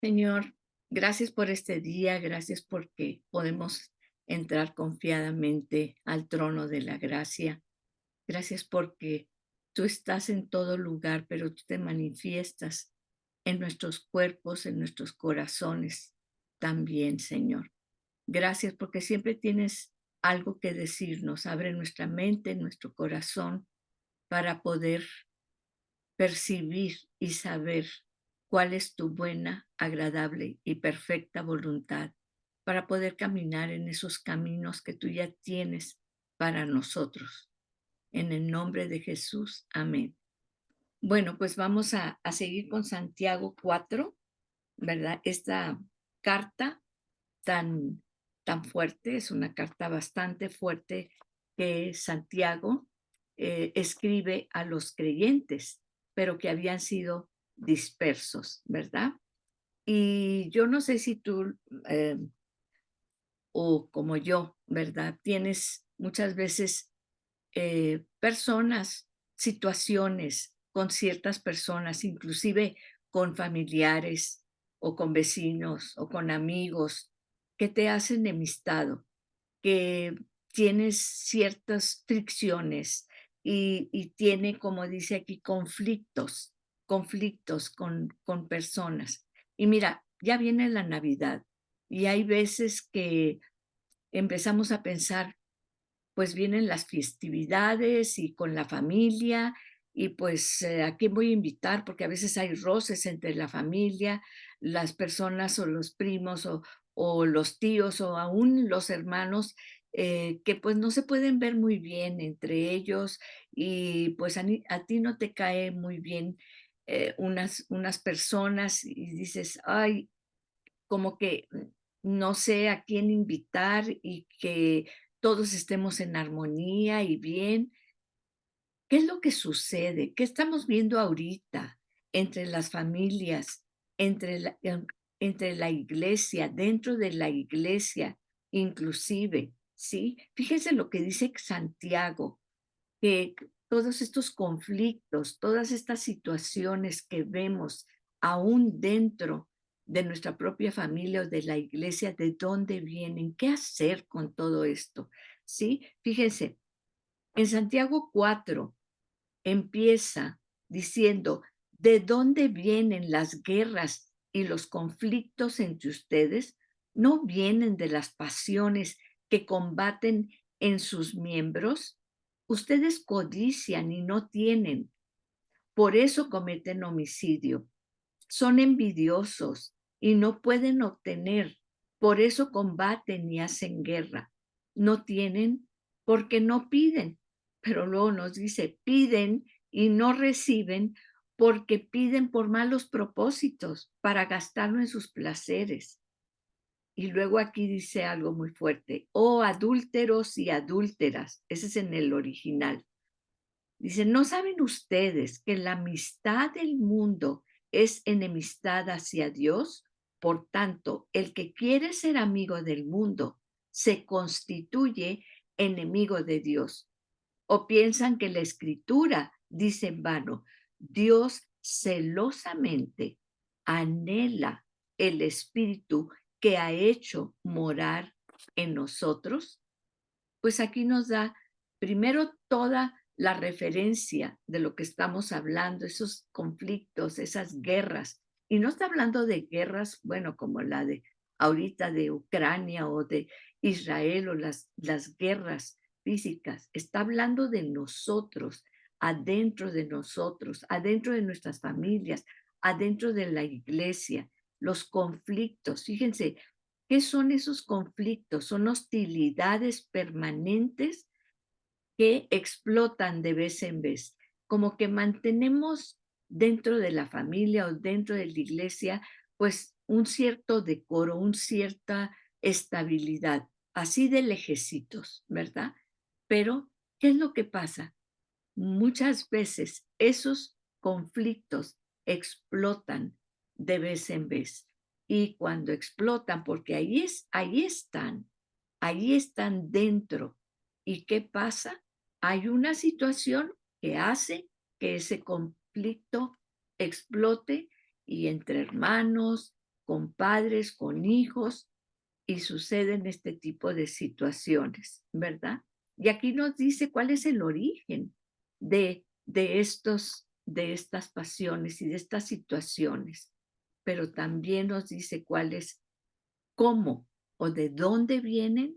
Señor, gracias por este día, gracias porque podemos entrar confiadamente al trono de la gracia. Gracias porque tú estás en todo lugar, pero tú te manifiestas en nuestros cuerpos, en nuestros corazones también, Señor. Gracias porque siempre tienes algo que decirnos. Abre nuestra mente, nuestro corazón para poder percibir y saber cuál es tu buena, agradable y perfecta voluntad para poder caminar en esos caminos que tú ya tienes para nosotros. En el nombre de Jesús, amén. Bueno, pues vamos a seguir con Santiago 4, ¿verdad? Esta carta tan, tan fuerte, es una carta bastante fuerte que Santiago escribe a los creyentes, pero que habían sido dispersos, ¿verdad? Y yo no sé si tú eh, o como yo, ¿verdad? Tienes muchas veces personas, situaciones con ciertas personas, inclusive con familiares o con vecinos o con amigos que te hacen enemistado, que tienes ciertas fricciones y tiene, como dice aquí, conflictos con personas. Y mira, ya viene la Navidad y hay veces que empezamos a pensar, pues vienen las festividades y con la familia y pues a quién voy a invitar, porque a veces hay roces entre la familia, las personas o los primos o los tíos o aún los hermanos que pues no se pueden ver muy bien entre ellos y pues a ti no te cae muy bien unas personas y dices, ay, como que no sé a quién invitar y que todos estemos en armonía y bien. ¿Qué es lo que sucede? ¿Qué estamos viendo ahorita entre las familias, entre la iglesia, dentro de la iglesia, inclusive? ¿Sí? Fíjense lo que dice Santiago, que todos estos conflictos, todas estas situaciones que vemos aún dentro de nuestra propia familia o de la iglesia, ¿de dónde vienen? ¿Qué hacer con todo esto? ¿Sí? Fíjense, en Santiago 4 empieza diciendo, ¿de dónde vienen las guerras y los conflictos entre ustedes? ¿No vienen de las pasiones que combaten en sus miembros? Ustedes codician y no tienen, por eso cometen homicidio. Son envidiosos y no pueden obtener, por eso combaten y hacen guerra. No tienen porque no piden, pero luego nos dice, piden y no reciben porque piden por malos propósitos para gastarlo en sus placeres. Y luego aquí dice algo muy fuerte, oh adúlteros y adúlteras, ese es en el original. Dice, ¿no saben ustedes que la amistad del mundo es enemistad hacia Dios? Por tanto, el que quiere ser amigo del mundo se constituye enemigo de Dios. ¿O piensan que la escritura dice en vano, Dios celosamente anhela el espíritu que ha hecho morar en nosotros? Pues aquí nos da primero toda la referencia de lo que estamos hablando, esos conflictos, esas guerras. Y no está hablando de guerras, bueno, como la de ahorita de Ucrania o de Israel o las guerras físicas. Está hablando de nosotros, adentro de nuestras familias, adentro de la iglesia, los conflictos. Fíjense, ¿qué son esos conflictos? Son hostilidades permanentes que explotan de vez en vez, como que mantenemos dentro de la familia o dentro de la iglesia, pues un cierto decoro, una cierta estabilidad, así de lejecitos, ¿verdad? Pero, ¿qué es lo que pasa? Muchas veces esos conflictos explotan de vez en vez. Y cuando explotan, porque ahí están dentro. ¿Y qué pasa? Hay una situación que hace que ese conflicto explote y entre hermanos, padres, con hijos, y suceden este tipo de situaciones, ¿verdad? Y aquí nos dice cuál es el origen de estas pasiones y de estas situaciones, pero también nos dice cuál es, cómo o de dónde vienen,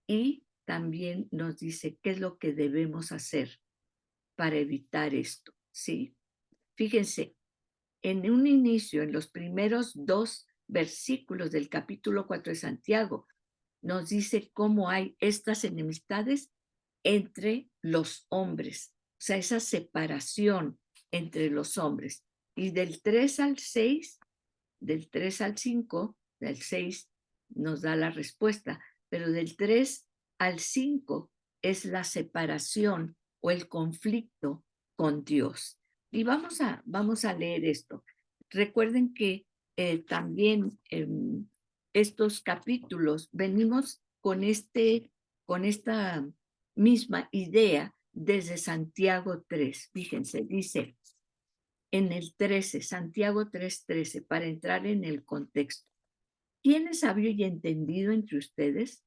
y también nos dice qué es lo que debemos hacer para evitar esto, ¿sí? Fíjense, en un inicio, en los primeros 2 versículos del capítulo 4 de Santiago, nos dice cómo hay estas enemistades entre los hombres, o sea, esa separación entre los hombres. Y del 3 al 6, del 3 al 5, del 6 nos da la respuesta, pero del 3 al 5 es la separación o el conflicto con Dios. Y vamos a leer esto. Recuerden que también estos capítulos venimos con esta misma idea desde Santiago 3. Fíjense, dice en el 13, Santiago 3:13, para entrar en el contexto. ¿Quién es sabio y entendido entre ustedes?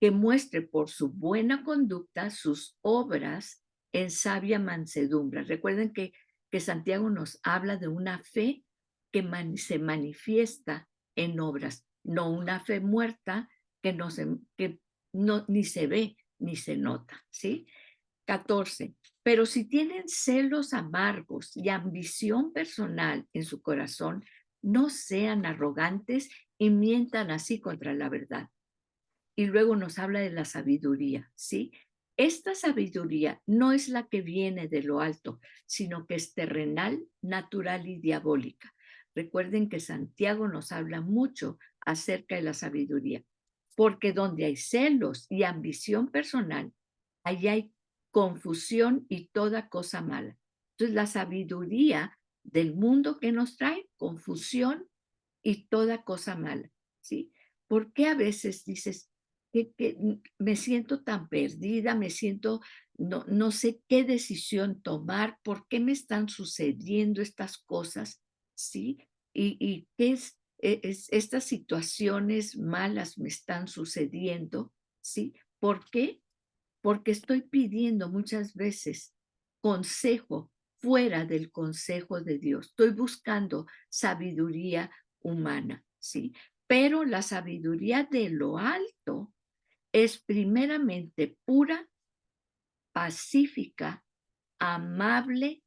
Que muestre por su buena conducta sus obras en sabia mansedumbre. Recuerden que Santiago nos habla de una fe que se manifiesta en obras, no una fe muerta que no, ni se ve ni se nota, ¿sí? 14. Pero si tienen celos amargos y ambición personal en su corazón, no sean arrogantes y mientan así contra la verdad. Y luego nos habla de la sabiduría, ¿sí? Esta sabiduría no es la que viene de lo alto, sino que es terrenal, natural y diabólica. Recuerden que Santiago nos habla mucho acerca de la sabiduría, porque donde hay celos y ambición personal, allí hay confusión y toda cosa mala. Entonces, la sabiduría del mundo que nos trae confusión y toda cosa mala, ¿sí? ¿Por qué a veces dices que me siento tan perdida, me siento, no sé qué decisión tomar, por qué me están sucediendo estas cosas, ¿sí? Y qué estas situaciones malas me están sucediendo, ¿sí? ¿Por qué? Porque estoy pidiendo muchas veces consejo fuera del consejo de Dios. Estoy buscando sabiduría humana, ¿sí? Pero la sabiduría de lo alto es primeramente pura, pacífica, amable,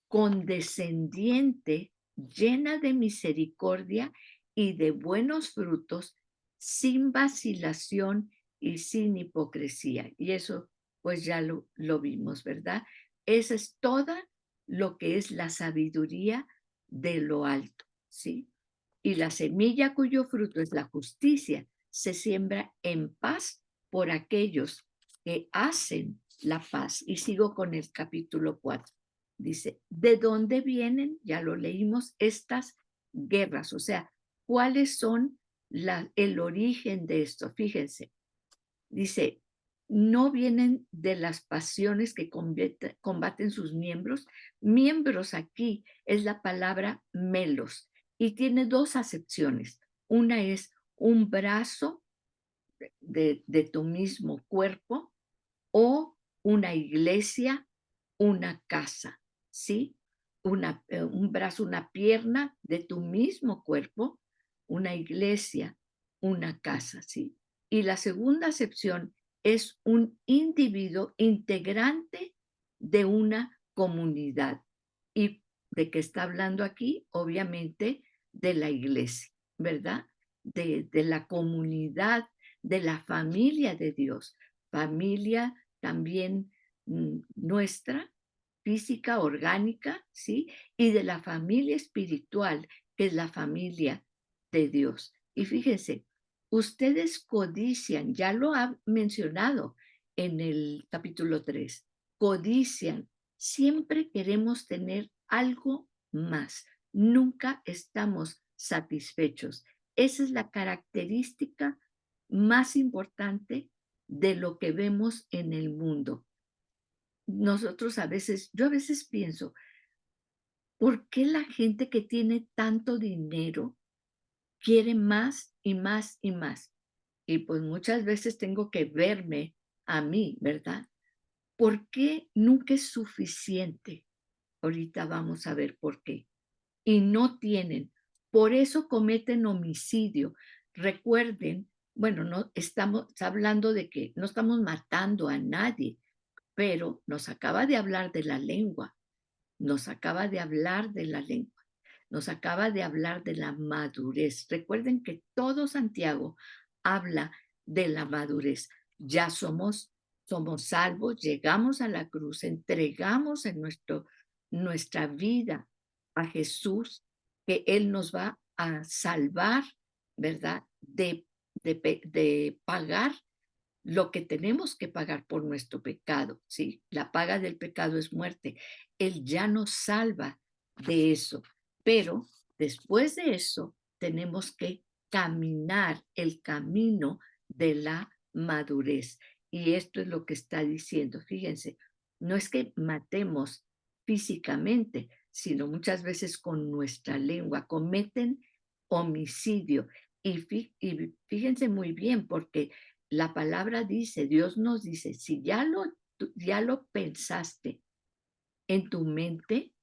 condescendiente, llena de misericordia y de buenos frutos, sin vacilación y sin hipocresía. Y eso pues ya lo vimos, ¿verdad? Esa es toda lo que es la sabiduría de lo alto, ¿sí? Y la semilla cuyo fruto es la justicia se siembra en paz por aquellos que hacen la paz. Y sigo con el capítulo 4. Dice, ¿de dónde vienen? Ya lo leímos, estas guerras. O sea, ¿cuáles son el origen de esto? Fíjense, dice, no vienen de las pasiones que combaten sus miembros. Miembros aquí es la palabra melos y tiene 2 acepciones. Una es un brazo de tu mismo cuerpo o una iglesia, una casa, ¿sí? Un brazo, una pierna de tu mismo cuerpo, una iglesia, una casa, ¿sí? Y la segunda acepción es un individuo integrante de una comunidad. ¿Y de qué está hablando aquí? Obviamente de la iglesia, ¿verdad? De la comunidad, de la familia de Dios, familia también nuestra, física, orgánica, ¿sí? Y de la familia espiritual, que es la familia de Dios. Y fíjense, ustedes codician, ya lo ha mencionado en el capítulo 3, codician, siempre queremos tener algo más, nunca estamos satisfechos. Esa es la característica más importante de lo que vemos en el mundo. Nosotros yo a veces pienso, ¿por qué la gente que tiene tanto dinero quiere más y más y más. Y pues muchas veces tengo que verme a mí, ¿verdad? ¿Por qué nunca es suficiente? Ahorita vamos a ver por qué. Y no tienen. Por eso cometen homicidio. Recuerden, bueno, no estamos hablando de que no estamos matando a nadie, pero nos acaba de hablar de la lengua, nos acaba de hablar de la lengua, nos acaba de hablar de la madurez. Recuerden que todo Santiago habla de la madurez. Ya somos salvos, llegamos a la cruz, entregamos en nuestra vida a Jesús, que Él nos va a salvar, ¿verdad? De pagar lo que tenemos que pagar por nuestro pecado, ¿sí? La paga del pecado es muerte. Él ya nos salva de eso, pero después de eso tenemos que caminar el camino de la madurez. Y esto es lo que está diciendo. Fíjense, no es que matemos físicamente, sino muchas veces con nuestra lengua. Cometen homicidio. Y fíjense muy bien, porque la palabra dice, Dios nos dice, si ya lo pensaste en tu mente,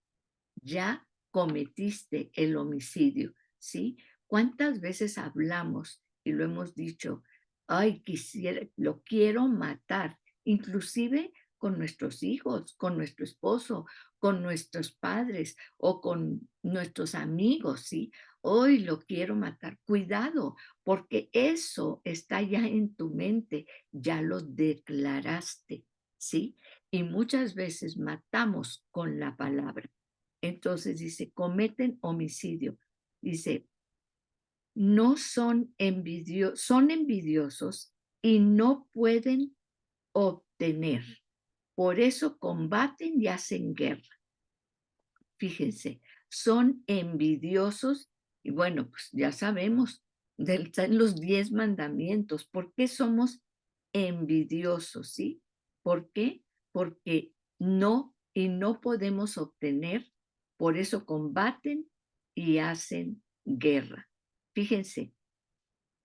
ya cometiste el homicidio, ¿sí? ¿Cuántas veces hablamos y lo hemos dicho? Ay, lo quiero matar, inclusive con nuestros hijos, con nuestro esposo, con nuestros padres o con nuestros amigos, ¿sí? Hoy lo quiero matar. Cuidado, porque eso está ya en tu mente, ya lo declaraste, ¿sí? Y muchas veces matamos con la palabra. Entonces dice, cometen homicidio. Dice, no son envidiosos y no pueden obtener. Por eso combaten y hacen guerra. Fíjense, son envidiosos y bueno, pues ya sabemos, están los 10 mandamientos. ¿Por qué somos envidiosos? ¿Sí? ¿Por qué? Porque no podemos obtener, por eso combaten y hacen guerra. Fíjense,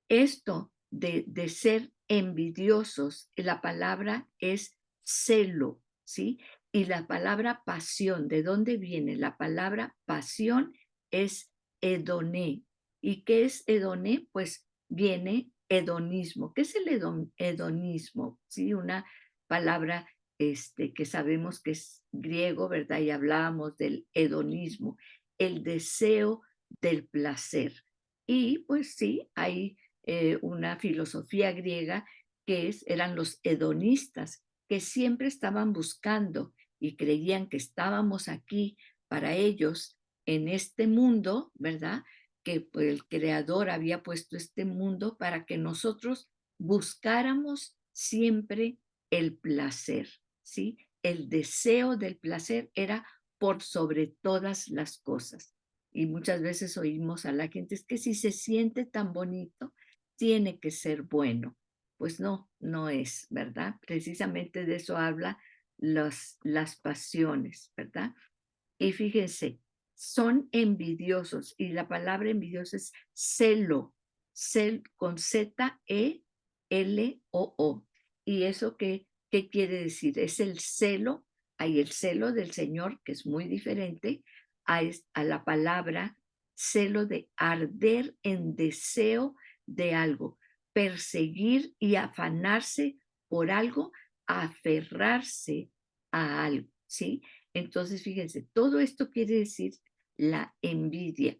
esto de ser envidiosos, la palabra es celo, ¿sí? Y la palabra pasión, ¿de dónde viene? La palabra pasión es hedoné. ¿Y qué es hedoné? Pues viene hedonismo. ¿Qué es el hedonismo? ¿Sí? Una palabra que sabemos que es griego, ¿verdad? Y hablábamos del hedonismo, el deseo del placer. Y pues sí, hay una filosofía griega eran los hedonistas, que siempre estaban buscando y creían que estábamos aquí para ellos en este mundo, ¿verdad? Que pues, el creador había puesto este mundo para que nosotros buscáramos siempre el placer, ¿sí? El deseo del placer era por sobre todas las cosas. Y muchas veces oímos a la gente, es que si se siente tan bonito, tiene que ser bueno. Pues no, no es, ¿verdad? Precisamente de eso habla las pasiones, ¿verdad? Y fíjense, son envidiosos y la palabra envidioso es celo, con Z-E-L-O-O. ¿Y eso qué quiere decir? Es el celo, hay el celo del Señor, que es muy diferente a la palabra celo de arder en deseo de algo, perseguir y afanarse por algo, aferrarse a algo, ¿sí? Entonces, fíjense, todo esto quiere decir la envidia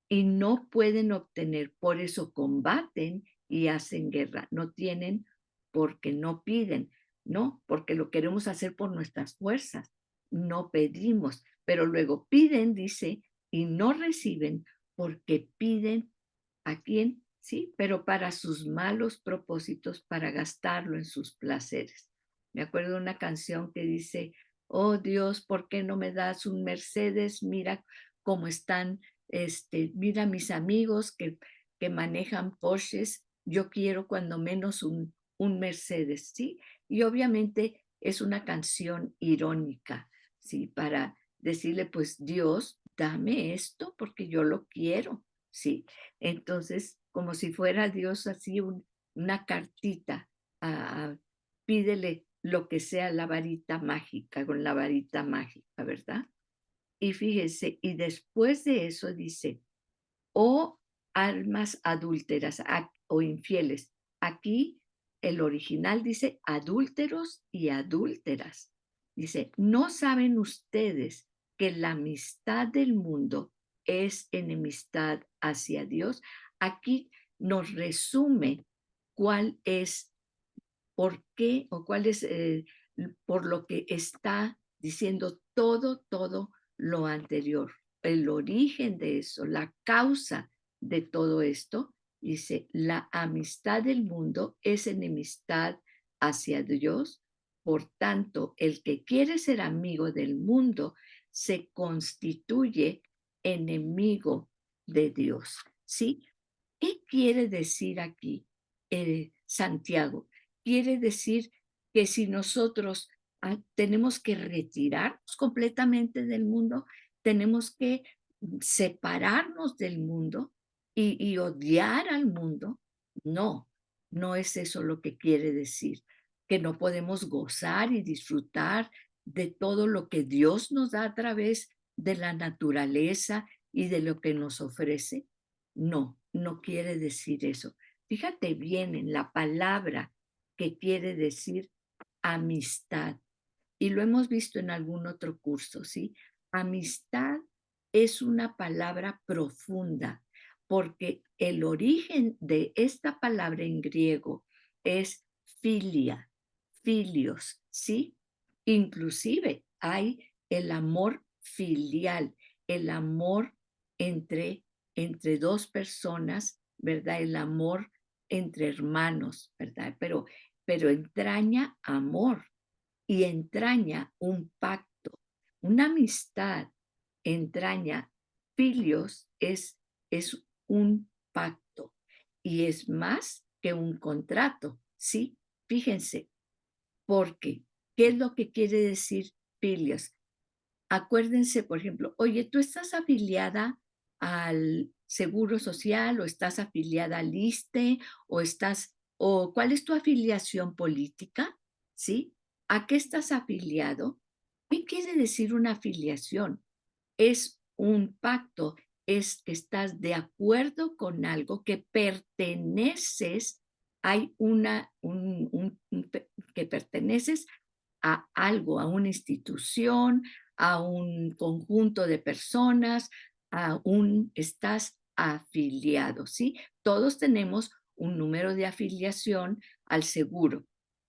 y no pueden obtener, por eso combaten y hacen guerra. No tienen porque no piden, no, porque lo queremos hacer por nuestras fuerzas. No pedimos, pero luego piden, dice, y no reciben porque piden a quién, sí, pero para sus malos propósitos, para gastarlo en sus placeres. Me acuerdo de una canción que dice, oh Dios, ¿por qué no me das un Mercedes? Mira cómo están, mira mis amigos que manejan Porsches, yo quiero cuando menos un Mercedes, ¿sí? Y obviamente es una canción irónica, ¿sí? Para decirle, pues Dios, dame esto porque yo lo quiero, ¿sí? Entonces, como si fuera Dios así una cartita, pídele lo que sea la varita mágica, con la varita mágica, ¿verdad? Y fíjese, y después de eso dice, o almas adúlteras o infieles. Aquí el original dice adúlteros y adúlteras. Dice, ¿no saben ustedes que la amistad del mundo es enemistad hacia Dios? Aquí nos resume cuál es, por qué o cuál es por lo que está diciendo todo lo anterior, el origen de eso, la causa de todo esto. Dice, la amistad del mundo es enemistad hacia Dios, por tanto, el que quiere ser amigo del mundo se constituye enemigo de Dios. ¿Sí? ¿Qué quiere decir aquí Santiago? Quiere decir que si nosotros tenemos que retirarnos completamente del mundo, tenemos que separarnos del mundo y odiar al mundo. No, no es eso lo que quiere decir, que no podemos gozar y disfrutar de todo lo que Dios nos da a través de la naturaleza y de lo que nos ofrece. No, no quiere decir eso. Fíjate bien en la palabra que quiere decir amistad. Y lo hemos visto en algún otro curso, ¿sí? Amistad es una palabra profunda porque el origen de esta palabra en griego es filia, filios, ¿sí? Inclusive hay el amor filial, el amor entre, entre dos personas, ¿verdad? El amor entre hermanos, ¿verdad? Pero entraña amor y entraña un pacto. Una amistad entraña filios, es un pacto y es más que un contrato, ¿sí? Fíjense, porque, ¿qué es lo que quiere decir filios? Acuérdense, por ejemplo, oye, ¿tú estás afiliada al Seguro Social o estás afiliada al ISSSTE o cuál es tu afiliación política? ¿Sí? ¿A qué estás afiliado? ¿Qué quiere decir una afiliación? Es un pacto, es que estás de acuerdo con algo, que perteneces, hay que perteneces a algo, a una institución, a un conjunto de personas, estás afiliado, ¿sí? Todos tenemos un número de afiliación al seguro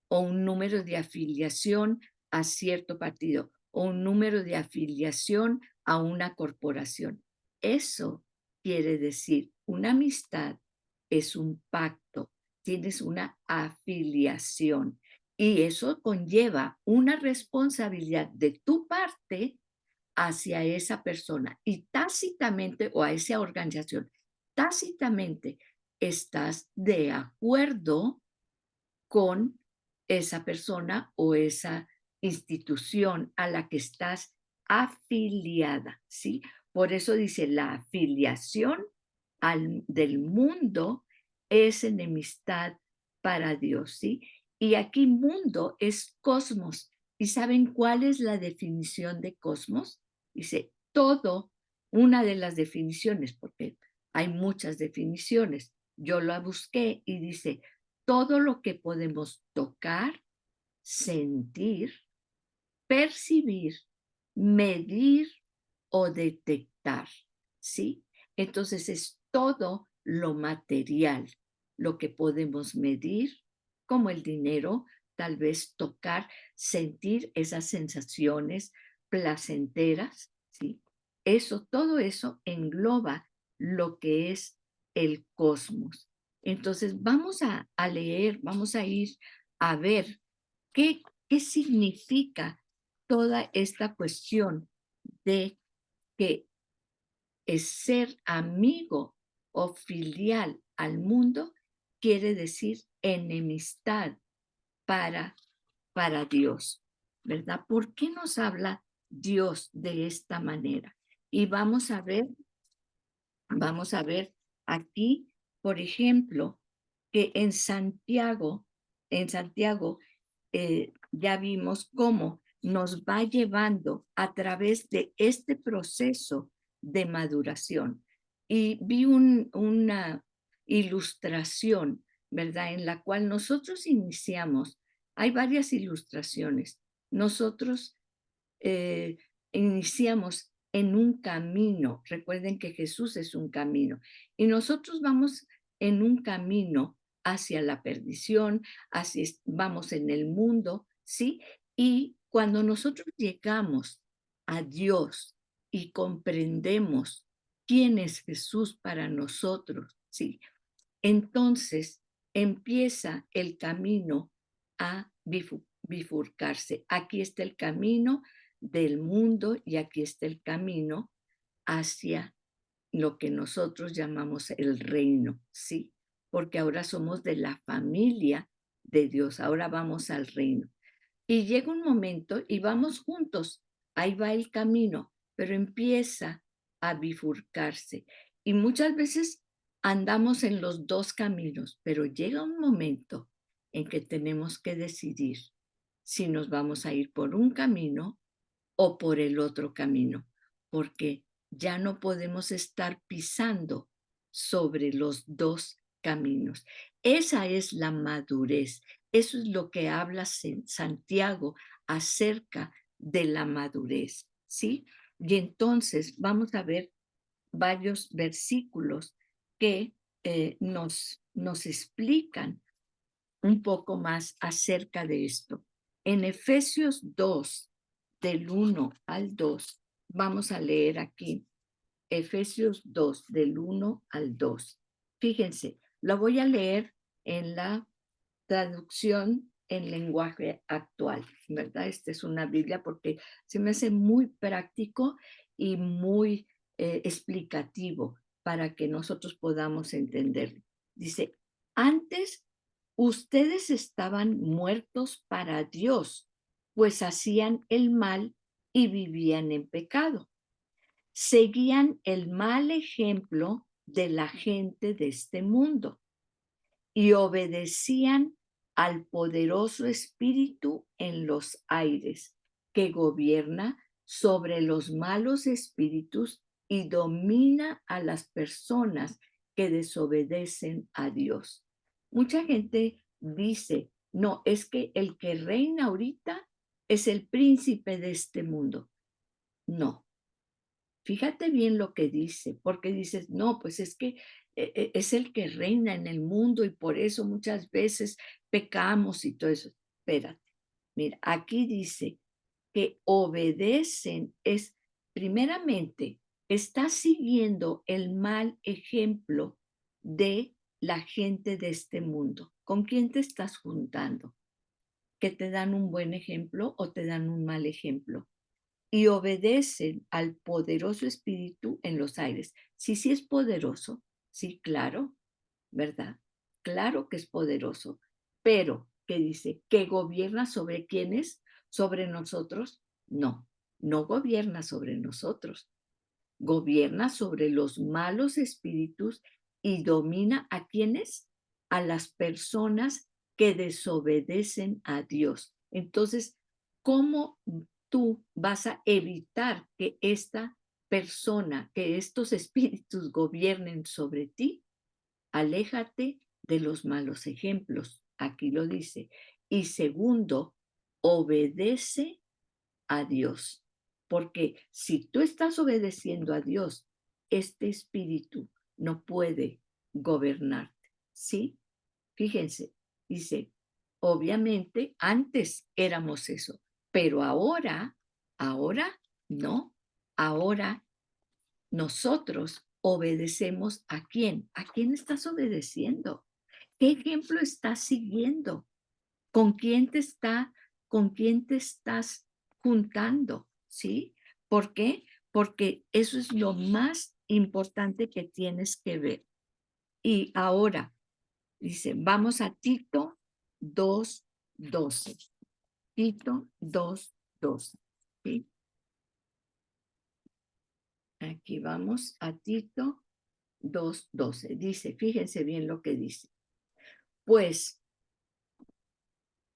o un número de afiliación a cierto partido o un número de afiliación a una corporación. Eso quiere decir, una amistad es un pacto, tienes una afiliación y eso conlleva una responsabilidad de tu parte hacia esa persona y tácitamente o a esa organización, tácitamente estás de acuerdo con esa persona o esa institución a la que estás afiliada, ¿sí? Por eso dice, la afiliación del mundo es enemistad para Dios, ¿sí? Y aquí mundo es cosmos. ¿Y saben cuál es la definición de cosmos? Dice, todo, una de las definiciones, porque hay muchas definiciones. Yo la busqué y dice, todo lo que podemos tocar, sentir, percibir, medir o detectar, ¿sí? Entonces es todo lo material, lo que podemos medir, como el dinero, tal vez tocar, sentir esas sensaciones placenteras, ¿sí? Eso, todo eso engloba lo que es el cosmos. Entonces vamos a leer, vamos a ir a ver qué significa toda esta cuestión de que es ser amigo o filial al mundo quiere decir enemistad para, para Dios, ¿verdad? ¿Por qué nos habla Dios de esta manera? Y vamos a ver aquí, por ejemplo, que en Santiago ya vimos cómo nos va llevando a través de este proceso de maduración. Y vi una ilustración, ¿verdad? En la cual nosotros iniciamos, hay varias ilustraciones. Nosotros eh, iniciamos en un camino. Recuerden que Jesús es un camino y nosotros vamos en un camino hacia la perdición, vamos en el mundo, ¿sí? Y cuando nosotros llegamos a Dios y comprendemos quién es Jesús para nosotros, ¿sí? Entonces empieza el camino a bifurcarse. Aquí está el camino del mundo y aquí está el camino hacia lo que nosotros llamamos el reino, ¿sí? Porque ahora somos de la familia de Dios, ahora vamos al reino. Y llega un momento y vamos juntos, ahí va el camino, pero empieza a bifurcarse. Y muchas veces andamos en los dos caminos, pero llega un momento en que tenemos que decidir si nos vamos a ir por un camino o por el otro camino, porque ya no podemos estar pisando sobre los dos caminos. Esa es la madurez. Eso es lo que habla Santiago acerca de la madurez, ¿sí? Y entonces vamos a ver varios versículos que nos explican un poco más acerca de esto. En Efesios 2, del 1 al 2, vamos a leer aquí, Efesios 2, del 1 al 2. Fíjense, lo voy a leer en la traducción en lenguaje actual, ¿verdad? Esta es una Biblia porque se me hace muy práctico y muy explicativo para que nosotros podamos entenderlo. Dice, antes ustedes estaban muertos para Dios, pues hacían el mal y vivían en pecado. Seguían el mal ejemplo de la gente de este mundo y obedecían al poderoso espíritu en los aires, que gobierna sobre los malos espíritus y domina a las personas que desobedecen a Dios. Mucha gente dice, no, es que el que reina ahorita es el príncipe de este mundo. No, fíjate bien lo que dice, porque dices, no, pues es que es el que reina en el mundo y por eso muchas veces pecamos y todo eso. Espérate, mira, aquí dice que obedecen es, primeramente, está siguiendo el mal ejemplo de la gente de este mundo. ¿Con quién te estás juntando? ¿Que te dan un buen ejemplo o te dan un mal ejemplo? Y obedecen al poderoso espíritu en los aires. Sí, sí es poderoso, sí, claro, ¿verdad? Claro que es poderoso, pero ¿qué dice? ¿Que gobierna sobre quiénes? ¿Sobre nosotros? No, no gobierna sobre nosotros. Gobierna sobre los malos espíritus y domina a quiénes? A las personas que desobedecen a Dios. Entonces, ¿cómo tú vas a evitar que esta persona, que estos espíritus gobiernen sobre ti? Aléjate de los malos ejemplos. Aquí lo dice. Y segundo, obedece a Dios. Porque si tú estás obedeciendo a Dios, este espíritu no puede gobernarte. ¿Sí? Fíjense, dice, obviamente antes éramos eso, pero ahora no. Ahora nosotros obedecemos a quién. ¿A quién estás obedeciendo? ¿Qué ejemplo estás siguiendo? ¿Con quién con quién te estás juntando? ¿Sí? ¿Por qué? Porque eso es lo más importante que tienes que ver. Y ahora, dice, vamos a Tito 2:12. Tito 2:12. ¿Sí? Aquí vamos a Tito 2:12. Dice, fíjense bien lo que dice. Pues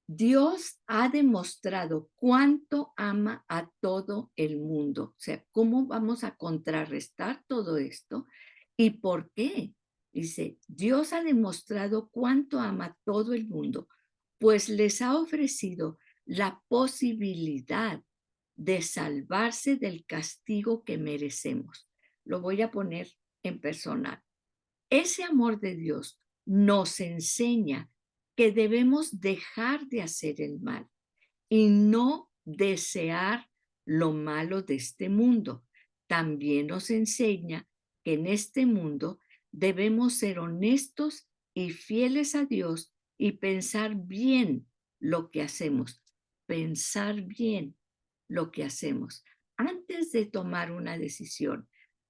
Dios ha demostrado cuánto ama a todo el mundo. O sea, ¿cómo vamos a contrarrestar todo esto? ¿Y por qué? Dice, Dios ha demostrado cuánto ama a todo el mundo, pues les ha ofrecido la posibilidad de salvarse del castigo que merecemos. Lo voy a poner en personal. Ese amor de Dios nos enseña que debemos dejar de hacer el mal y no desear lo malo de este mundo. También nos enseña que en este mundo debemos ser honestos y fieles a Dios y pensar bien lo que hacemos. Pensar bien lo que hacemos. Antes de tomar una decisión,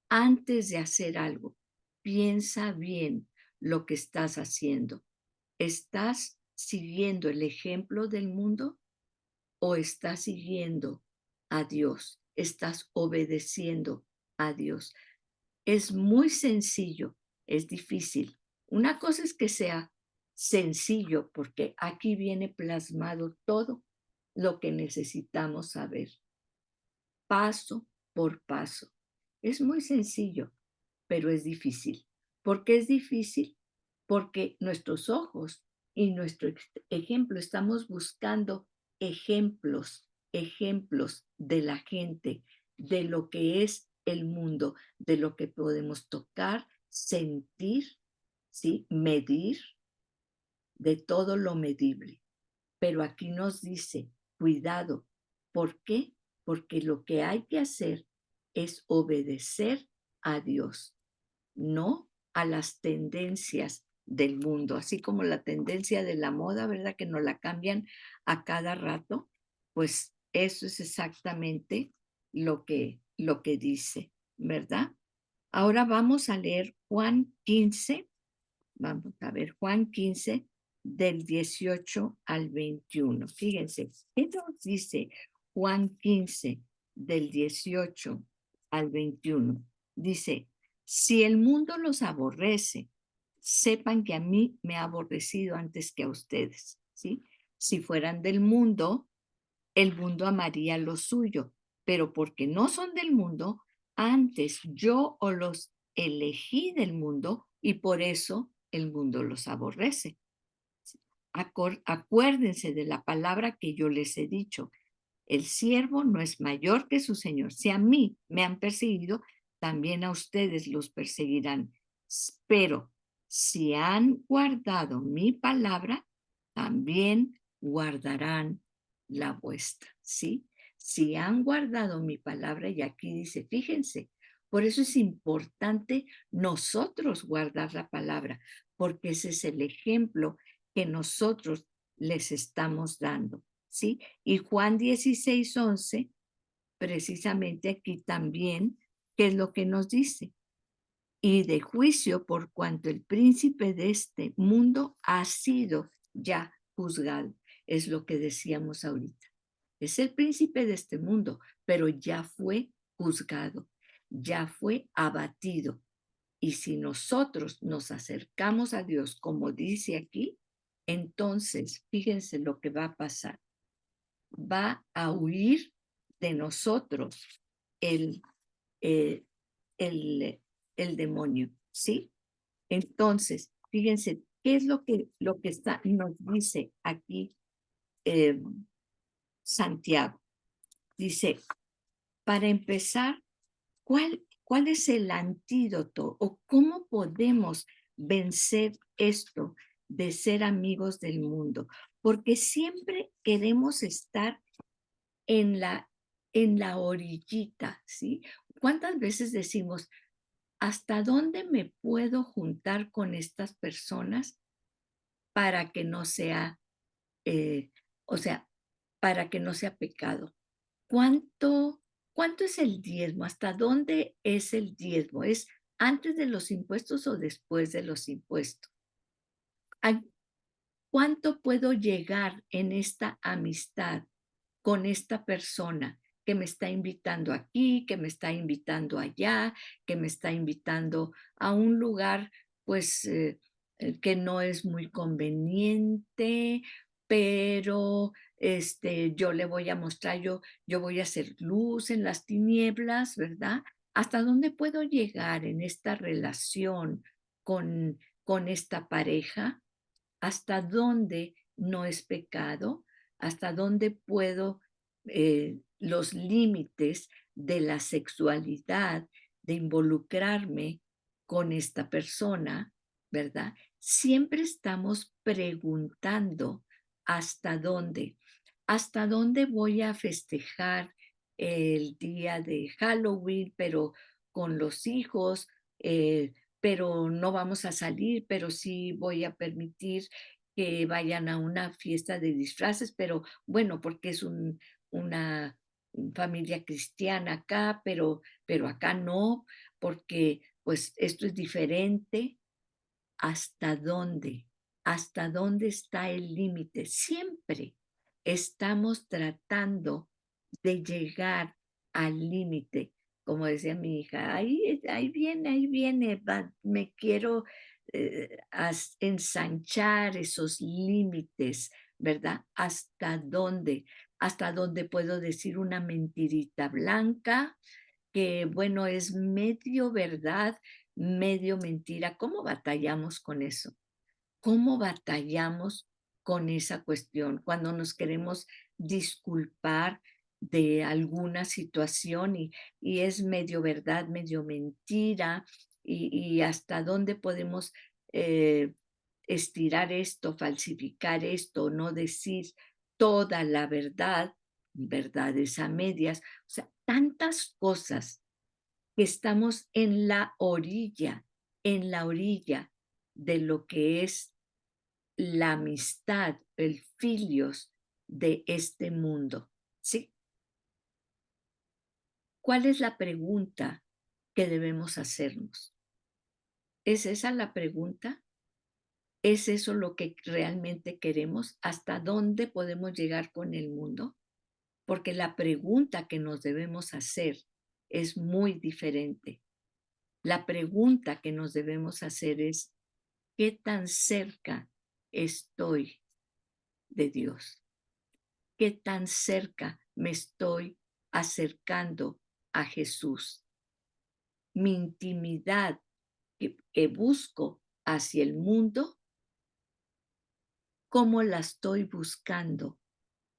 antes de hacer algo, piensa bien lo que estás haciendo. ¿Estás siguiendo el ejemplo del mundo o estás siguiendo a Dios? ¿Estás obedeciendo a Dios? Es muy sencillo, es difícil. Una cosa es que sea sencillo, porque aquí viene plasmado todo lo que necesitamos saber, paso por paso. Es muy sencillo, pero es difícil. ¿Por qué es difícil? Porque nuestros ojos y nuestro ejemplo, estamos buscando ejemplos de la gente, de lo que es el mundo, de lo que podemos tocar, sentir, ¿sí? Medir, de todo lo medible. Pero aquí nos dice, cuidado. ¿Por qué? Porque lo que hay que hacer es obedecer a Dios, no a las tendencias del mundo, así como la tendencia de la moda, ¿verdad? Que nos la cambian a cada rato, pues eso es exactamente lo que dice, ¿verdad? Ahora vamos a leer Juan 15. Vamos a ver, Juan 15 del 18 al 21. Fíjense, ¿qué nos dice Juan 15 del 18 al 21? Dice, si el mundo los aborrece, sepan que a mí me ha aborrecido antes que a ustedes, ¿sí? Si fueran del mundo, el mundo amaría lo suyo, pero porque no son del mundo, antes yo os los elegí del mundo y por eso el mundo los aborrece. Acuérdense de la palabra que yo les he dicho. El siervo no es mayor que su señor. Si a mí me han perseguido, también a ustedes los perseguirán. Pero si han guardado mi palabra, también guardarán la vuestra, ¿sí? Si han guardado mi palabra, y aquí dice, fíjense, por eso es importante nosotros guardar la palabra, porque ese es el ejemplo que nosotros les estamos dando, ¿sí? Y Juan 16:11, precisamente aquí también, ¿qué es lo que nos dice? Y de juicio por cuanto el príncipe de este mundo ha sido ya juzgado. Es lo que decíamos ahorita. Es el príncipe de este mundo, pero ya fue juzgado, ya fue abatido. Y si nosotros nos acercamos a Dios, como dice aquí, entonces fíjense lo que va a pasar. Va a huir de nosotros el, eh, el, el demonio, ¿sí? Entonces, fíjense, ¿qué es lo que nos dice aquí eh, Santiago? Dice, para empezar, ¿cuál es el antídoto o cómo podemos vencer esto de ser amigos del mundo? Porque siempre queremos estar en la orillita, ¿sí? ¿Cuántas veces decimos, hasta dónde me puedo juntar con estas personas para que no sea, o sea, para que no sea pecado? ¿Cuánto, cuánto es el diezmo? ¿Hasta dónde es el diezmo? ¿Es antes de los impuestos o después de los impuestos? ¿Cuánto puedo llegar en esta amistad con esta persona que me está invitando aquí, que me está invitando allá, que me está invitando a un lugar, pues, que no es muy conveniente, pero yo le voy a mostrar, yo voy a hacer luz en las tinieblas, ¿verdad? ¿Hasta dónde puedo llegar en esta relación con esta pareja? ¿Hasta dónde no es pecado? ¿Hasta dónde puedo los límites de la sexualidad, de involucrarme con esta persona, ¿verdad? Siempre estamos preguntando hasta dónde voy a festejar el día de Halloween, pero con los hijos, pero no vamos a salir, pero sí voy a permitir que vayan a una fiesta de disfraces, pero bueno, porque es una familia cristiana acá, pero acá no, porque pues esto es diferente. ¿Hasta dónde? ¿Hasta dónde está el límite? Siempre estamos tratando de llegar al límite. Como decía mi hija, ahí viene, me quiero ensanchar esos límites, ¿verdad? ¿Hasta dónde? ¿Hasta dónde puedo decir una mentirita blanca? Que bueno, es medio verdad, medio mentira. ¿Cómo batallamos con eso? ¿Cómo batallamos con esa cuestión cuando nos queremos disculpar de alguna situación y es medio verdad, medio mentira? Y hasta dónde podemos eh, estirar esto, falsificar esto, no decir toda la verdad, verdades a medias, o sea, tantas cosas que estamos en la orilla de lo que es la amistad, el filios de este mundo, ¿sí? ¿Cuál es la pregunta que debemos hacernos? ¿Es esa la pregunta? ¿Es eso lo que realmente queremos? ¿Hasta dónde podemos llegar con el mundo? Porque la pregunta que nos debemos hacer es muy diferente. La pregunta que nos debemos hacer es, ¿qué tan cerca estoy de Dios? ¿Qué tan cerca me estoy acercando a Jesús? Mi intimidad que busco hacia el mundo, ¿cómo la estoy buscando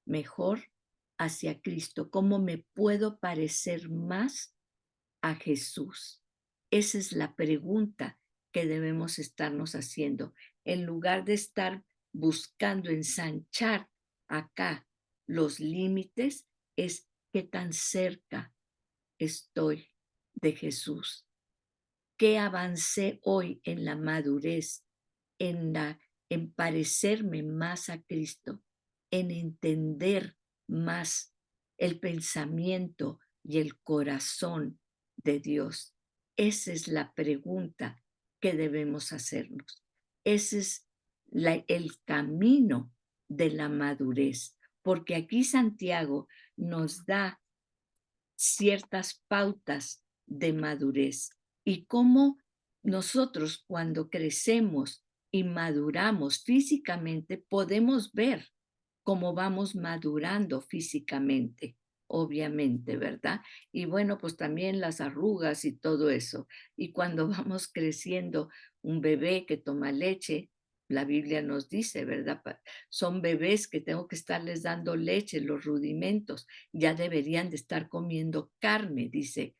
mejor hacia Cristo? ¿Cómo me puedo parecer más a Jesús? Esa es la pregunta que debemos estarnos haciendo. En lugar de estar buscando ensanchar acá los límites, es qué tan cerca estoy de Jesús. ¿Qué avancé hoy en la madurez, en, en parecerme más a Cristo, en entender más el pensamiento y el corazón de Dios? Esa es la pregunta que debemos hacernos. Ese es el camino de la madurez, porque aquí Santiago nos da ciertas pautas de madurez y cómo nosotros cuando crecemos y maduramos físicamente podemos ver cómo vamos madurando físicamente, obviamente, ¿verdad? Y bueno, pues también las arrugas y todo eso. Y cuando vamos creciendo, un bebé que toma leche, la Biblia nos dice, ¿verdad? Son bebés que tengo que estarles dando leche, los rudimentos, ya deberían de estar comiendo carne, dice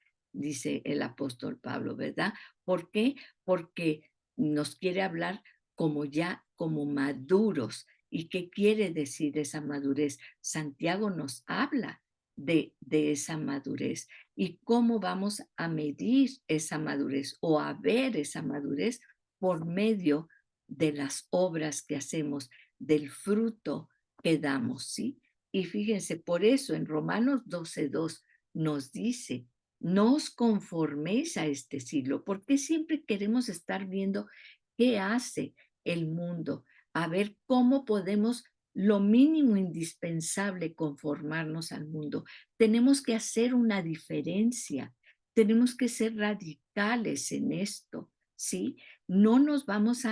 el apóstol Pablo, ¿verdad? ¿Por qué? Porque nos quiere hablar como ya, como maduros. ¿Y qué quiere decir esa madurez? Santiago nos habla de esa madurez y cómo vamos a medir esa madurez o a ver esa madurez por medio de las obras que hacemos, del fruto que damos, ¿sí? Y fíjense, por eso en Romanos 12:2 nos dice, no os conforméis a este siglo, porque siempre queremos estar viendo qué hace el mundo, a ver cómo podemos lo mínimo indispensable conformarnos al mundo. Tenemos que hacer una diferencia, tenemos que ser radicales en esto, ¿sí? No nos vamos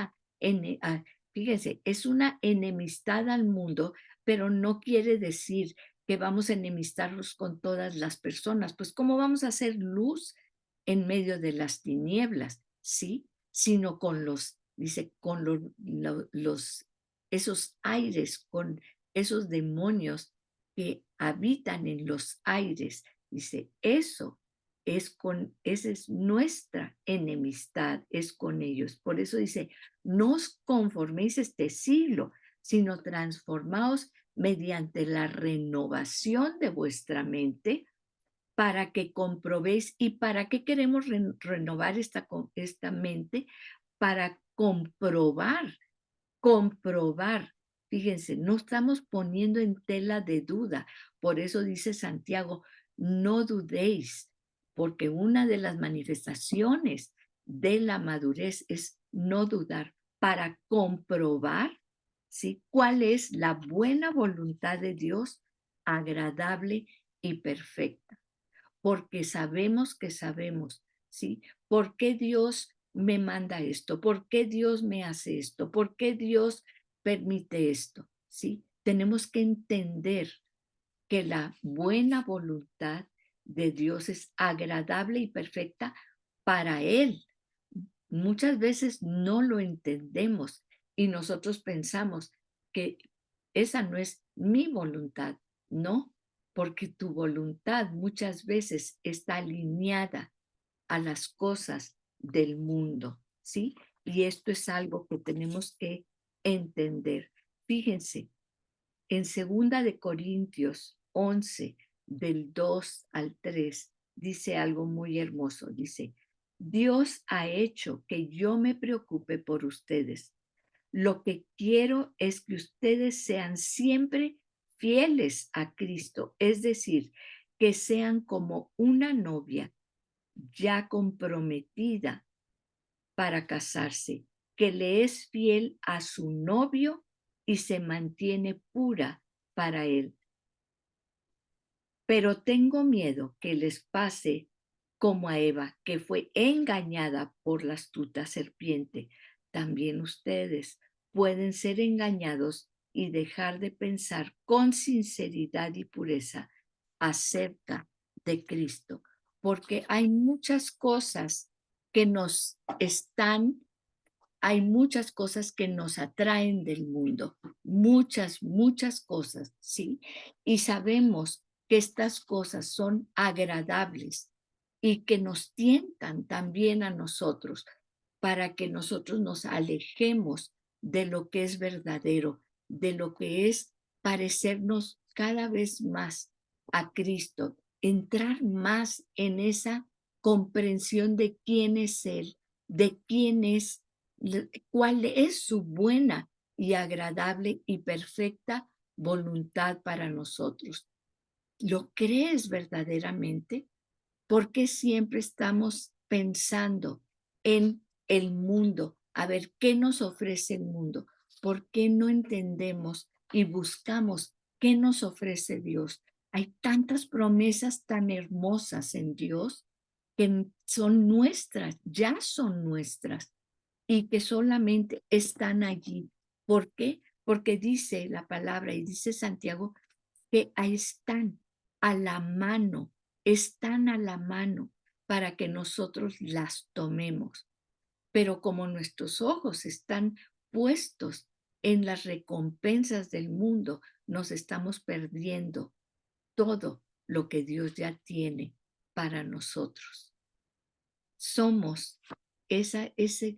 fíjense, es una enemistad al mundo, pero no quiere decir que vamos a enemistarnos con todas las personas. Pues, ¿cómo vamos a hacer luz en medio de las tinieblas? ¿Sí? Sino con dice, con esos aires, con esos demonios que habitan en los aires. Dice, esa es nuestra enemistad, es con ellos. Por eso dice, no os conforméis este siglo, sino transformaos mediante la renovación de vuestra mente para que comprobéis. ¿Y para qué queremos renovar esta mente? Para comprobar. Fíjense, no estamos poniendo en tela de duda. Por eso dice Santiago, no dudéis, porque una de las manifestaciones de la madurez es no dudar, para comprobar, ¿sí?, cuál es la buena voluntad de Dios, agradable y perfecta. Porque sabemos que sabemos, ¿sí? ¿Por qué Dios me manda esto? ¿Por qué Dios me hace esto? ¿Por qué Dios permite esto? ¿Sí? Tenemos que entender que la buena voluntad de Dios es agradable y perfecta para Él. Muchas veces no lo entendemos y nosotros pensamos que esa no es mi voluntad. No, porque tu voluntad muchas veces está alineada a las cosas del mundo, ¿sí? Y esto es algo que tenemos que entender. Fíjense, en 2 Corintios 11 del 2 al 3, dice algo muy hermoso. Dice, Dios ha hecho que yo me preocupe por ustedes. Lo que quiero es que ustedes sean siempre fieles a Cristo, es decir, que sean como una novia ya comprometida para casarse, que le es fiel a su novio y se mantiene pura para él. Pero tengo miedo que les pase como a Eva, que fue engañada por la astuta serpiente. También ustedes pueden ser engañados y dejar de pensar con sinceridad y pureza acerca de Cristo, porque hay muchas cosas que hay muchas cosas que nos atraen del mundo, muchas cosas, ¿sí? Y sabemos que estas cosas son agradables y que nos tientan también a nosotros para que nosotros nos alejemos de lo que es verdadero, de lo que es parecernos cada vez más a Cristo, entrar más en esa comprensión de quién es Él, de quién es, cuál es su buena y agradable y perfecta voluntad para nosotros. ¿Lo crees verdaderamente? ¿Por qué siempre estamos pensando en el mundo? A ver, ¿qué nos ofrece el mundo? ¿Por qué no entendemos y buscamos qué nos ofrece Dios? Hay tantas promesas tan hermosas en Dios que son nuestras, ya son nuestras y que solamente están allí. ¿Por qué? Porque dice la palabra y dice Santiago que ahí están a la mano para que nosotros las tomemos. Pero como nuestros ojos están puestos en las recompensas del mundo, nos estamos perdiendo todo lo que Dios ya tiene para nosotros. Somos ese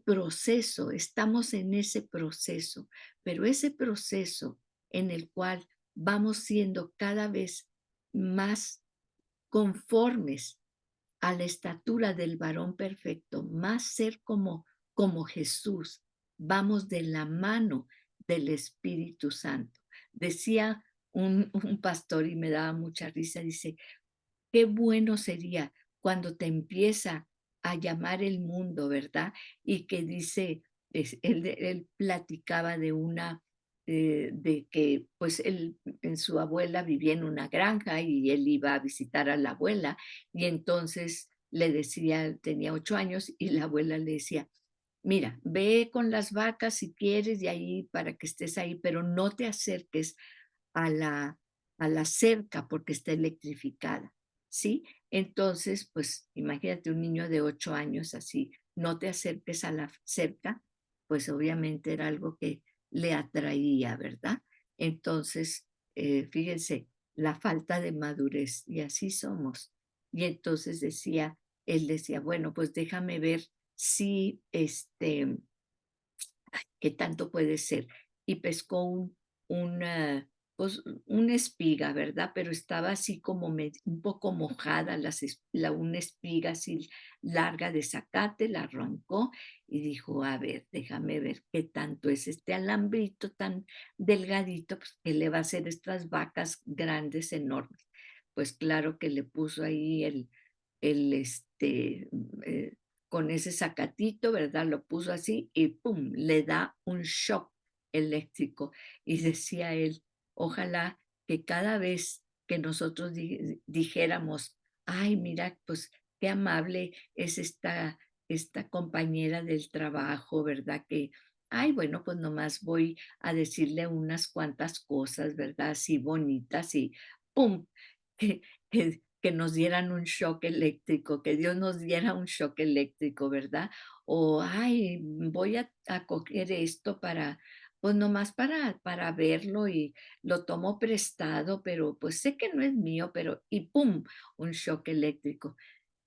proceso, estamos en ese proceso, pero ese proceso en el cual vamos siendo cada vez más conformes a la estatura del varón perfecto, más ser como Jesús, vamos de la mano del Espíritu Santo. Decía un pastor y me daba mucha risa, dice, qué bueno sería cuando te empieza a llamar el mundo, ¿verdad? Y que dice, él platicaba de una de que pues él, en su abuela vivía en una granja y él iba a visitar a la abuela y entonces le decía, tenía 8 años y la abuela le decía, mira, ve con las vacas si quieres y ahí para que estés ahí, pero no te acerques a la, a la cerca porque está electrificada, ¿sí? Entonces, pues imagínate un niño de 8 años así, no te acerques a la cerca, pues obviamente era algo que le atraía, ¿verdad? Entonces, fíjense, la falta de madurez, y así somos. Y entonces decía, él decía, bueno, pues déjame ver si ¿qué tanto puede ser? Y pescó una, pues, una espiga, ¿verdad? Pero estaba así como un poco mojada, una espiga así larga de zacate, la arrancó y dijo, a ver, déjame ver qué tanto es este alambrito tan delgadito, pues, que le va a hacer estas vacas grandes, enormes. Pues claro que le puso ahí el con ese sacatito, ¿verdad? Lo puso así y ¡pum! Le da un shock eléctrico. Y decía él, ojalá que cada vez que nosotros dijéramos, ay, mira, pues qué amable es esta compañera del trabajo, ¿verdad? Que, ay, bueno, pues nomás voy a decirle unas cuantas cosas, ¿verdad? Así bonitas y ¡pum! Que nos dieran un shock eléctrico, que Dios nos diera un shock eléctrico, ¿verdad? O, ay, voy a coger esto para, pues nomás para verlo y lo tomo prestado, pero pues sé que no es mío, pero y ¡pum! Un shock eléctrico.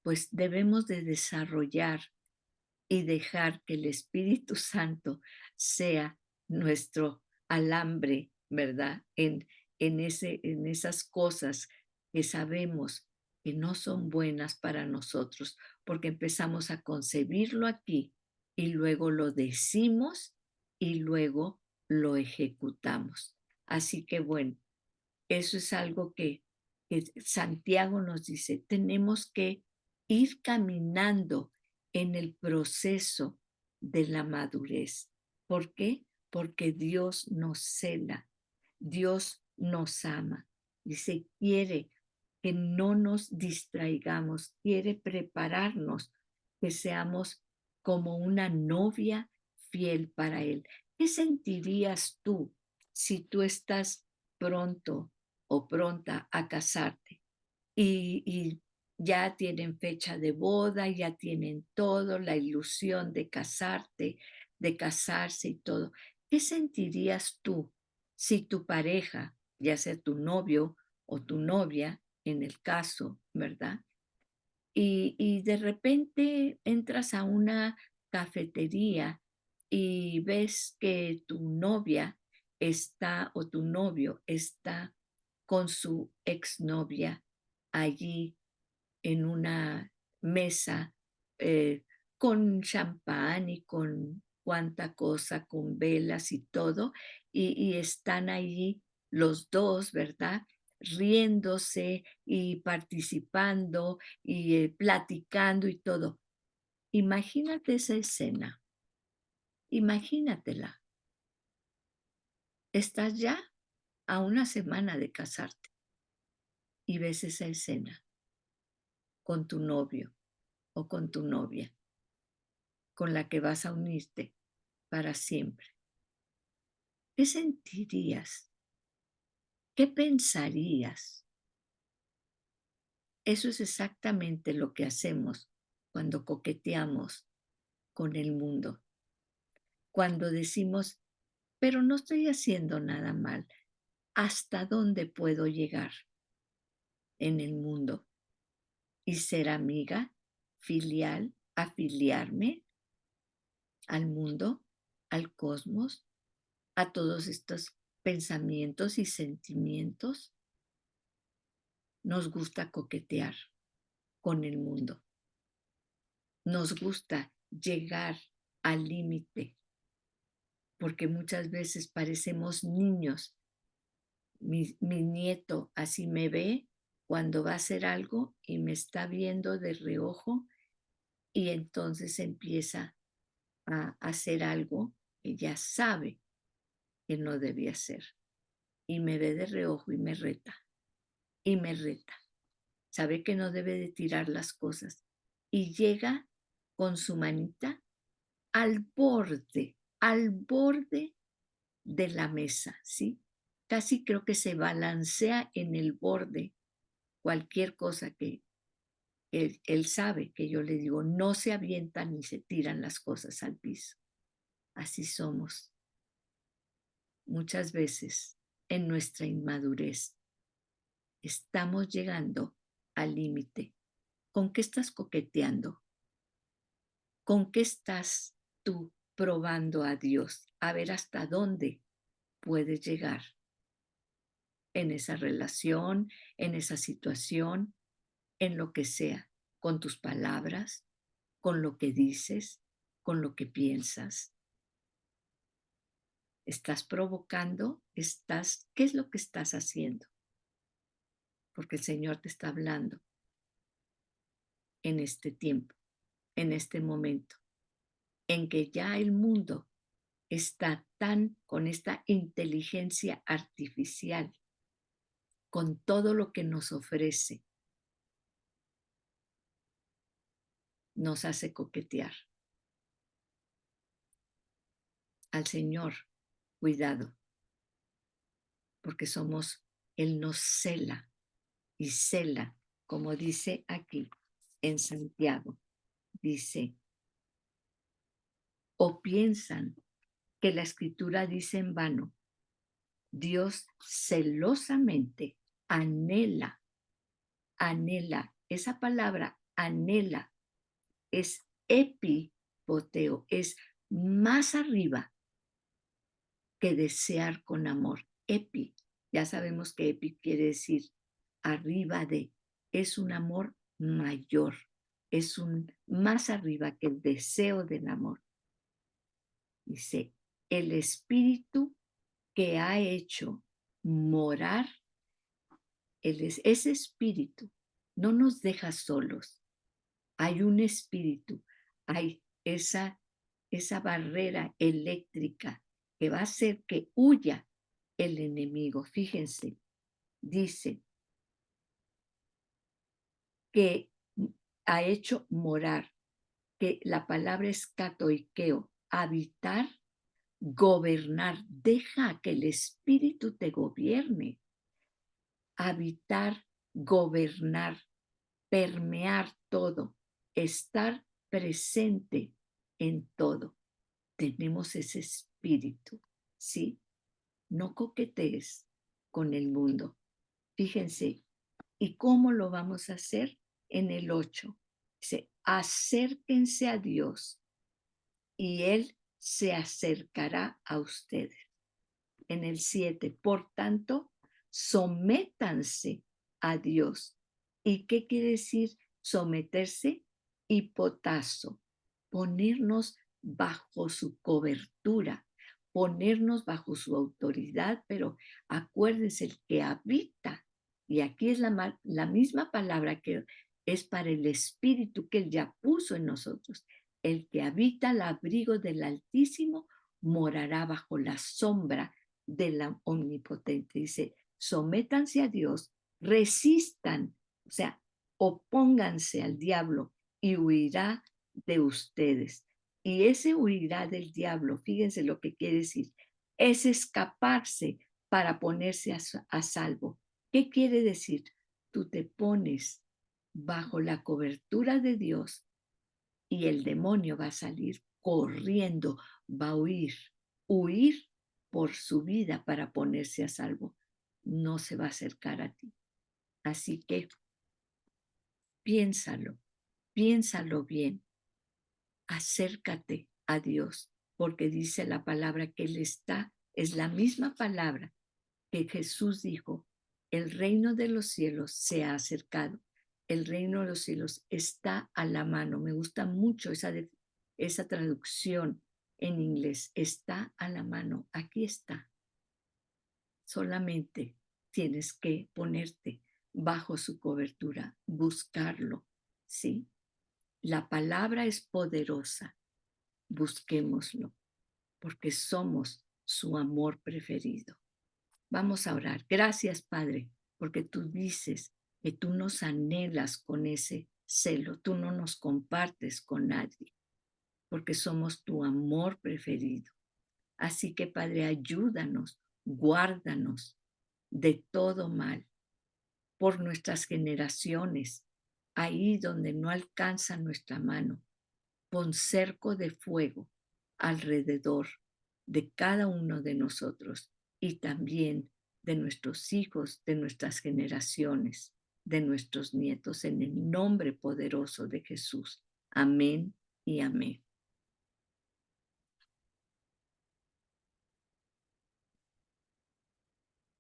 Pues debemos de desarrollar y dejar que el Espíritu Santo sea nuestro alambre, ¿verdad? En esas cosas que sabemos que no son buenas para nosotros, porque empezamos a concebirlo aquí y luego lo decimos y luego lo ejecutamos. Así que bueno, eso es algo que Santiago nos dice, tenemos que ir caminando en el proceso de la madurez. ¿Por qué? Porque Dios nos cela, Dios nos ama. Dice, quiere que no nos distraigamos, quiere prepararnos, que seamos como una novia fiel para Él. ¿Qué sentirías tú si tú estás pronto o pronta a casarte y ya tienen fecha de boda, ya tienen todo, la ilusión de casarte, de casarse y todo? ¿Qué sentirías tú si tu pareja, ya sea tu novio o tu novia, en el caso, ¿verdad? Y de repente entras a una cafetería y ves que tu novia está o tu novio está con su exnovia allí en una mesa, eh, con champán y con cuánta cosa, con velas y todo, y están allí los dos, ¿verdad? Riéndose y participando y platicando y todo. Imagínate esa escena, imagínatela. Estás ya a una semana de casarte y ves esa escena con tu novio o con tu novia, con la que vas a unirte para siempre. ¿Qué sentirías? ¿Qué pensarías? Eso es exactamente lo que hacemos cuando coqueteamos con el mundo, cuando decimos, pero no estoy haciendo nada mal. ¿Hasta dónde puedo llegar en el mundo? Y ser amiga, filial, afiliarme al mundo, al cosmos, a todos estos pensamientos y sentimientos. Nos gusta coquetear con el mundo. Nos gusta llegar al límite, porque muchas veces parecemos niños. Mi nieto así me ve cuando va a hacer algo y me está viendo de reojo y entonces empieza a hacer algo que ya sabe que no debe hacer. Y me ve de reojo y me reta. Y me reta. Sabe que no debe de tirar las cosas. Y llega con su manita al borde de la mesa, ¿sí? Casi creo que se balancea en el borde cualquier cosa que él sabe que yo le digo, no se avientan ni se tiran las cosas al piso. Así somos muchas veces en nuestra inmadurez. Estamos llegando al límite. ¿Con qué estás coqueteando? ¿Con qué estás tú probando a Dios? A ver hasta dónde puedes llegar en esa relación, en esa situación, en lo que sea, con tus palabras, con lo que dices, con lo que piensas. ¿Estás provocando? ¿Qué es lo que estás haciendo? Porque el Señor te está hablando en este tiempo, en este momento, en que ya el mundo está tan con esta inteligencia artificial, con todo lo que nos ofrece, nos hace coquetear. Al Señor, cuidado, porque Él nos cela y cela, como dice aquí en Santiago, dice, o piensan que la Escritura dice en vano, Dios celosamente anhela, esa palabra anhela es epipoteo, es más arriba que desear con amor. Epi, ya sabemos que epi quiere decir arriba de, es un amor mayor, es un más arriba que el deseo del amor. Dice, el espíritu que ha hecho morar, ese espíritu no nos deja solos. Hay un espíritu, hay esa barrera eléctrica que va a hacer que huya el enemigo. Fíjense, dice que ha hecho morar, que la palabra es katoikeo, habitar, gobernar. Deja que el espíritu te gobierne. Habitar, gobernar, permear todo, estar presente en todo. Tenemos ese espíritu, ¿sí? No coquetees con el mundo. Fíjense, ¿y cómo lo vamos a hacer? En el 8. Dice, acérquense a Dios y Él se acercará a ustedes. En el 7, por tanto, sométanse a Dios. ¿Y qué quiere decir someterse? Hipotazo, ponernos bajo su cobertura, ponernos bajo su autoridad, pero acuérdense, el que habita, y aquí es la misma palabra que es para el espíritu que Él ya puso en nosotros, el que habita al abrigo del Altísimo morará bajo la sombra de la omnipotente. Dice, sométanse a Dios, resistan, o sea, opónganse al diablo y huirá de ustedes. Y ese huirá del diablo, fíjense lo que quiere decir, es escaparse para ponerse a salvo. ¿Qué quiere decir? Tú te pones bajo la cobertura de Dios y el demonio va a salir corriendo, va a huir por su vida para ponerse a salvo. No se va a acercar a ti. Así que piénsalo bien, acércate a Dios, porque dice la palabra que Él está, es la misma palabra que Jesús dijo, el reino de los cielos se ha acercado, el reino de los cielos está a la mano. Me gusta mucho esa traducción en inglés, está a la mano, aquí está. Solamente tienes que ponerte bajo su cobertura, buscarlo, ¿sí? La palabra es poderosa, busquémoslo, porque somos su amor preferido. Vamos a orar. Gracias, Padre, porque tú dices que tú nos anhelas con ese celo, tú no nos compartes con nadie, porque somos tu amor preferido. Así que, Padre, ayúdanos, guárdanos de todo mal por nuestras generaciones, ahí donde no alcanza nuestra mano. Pon cerco de fuego alrededor de cada uno de nosotros y también de nuestros hijos, de nuestras generaciones, de nuestros nietos, en el nombre poderoso de Jesús. Amén y amén.